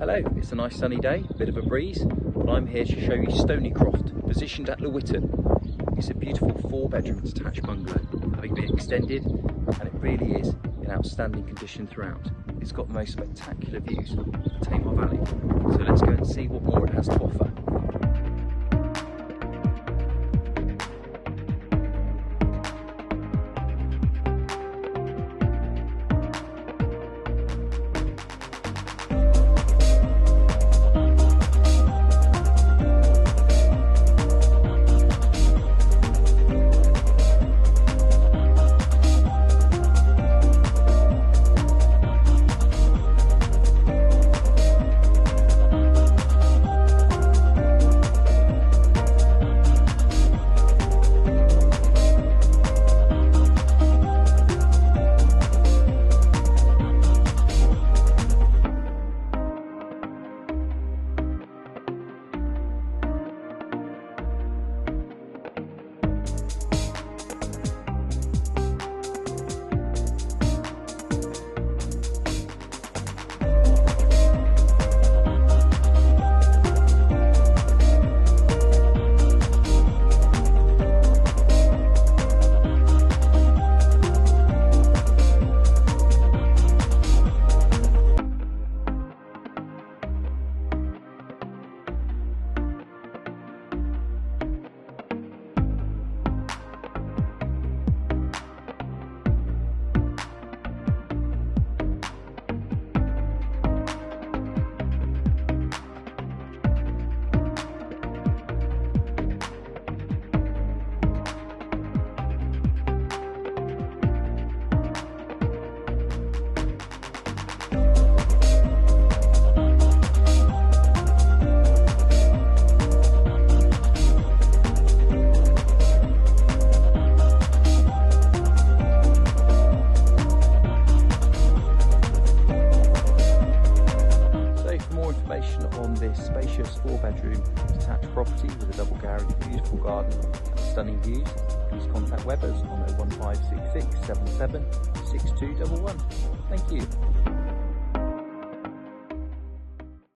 Hello, it's a nice sunny day, bit of a breeze, but I'm here to show you Stoneycroft, positioned at Lawhitton. It's a beautiful 4-bedroom detached bungalow, having been extended, and it really is in outstanding condition throughout. It's got the most spectacular views of the Tamar Valley, so let's go and see what more it has to offer. On this spacious 4-bedroom detached property with a double garage, beautiful garden and stunning views, please contact Webbers on 01566 77 6211. Thank you.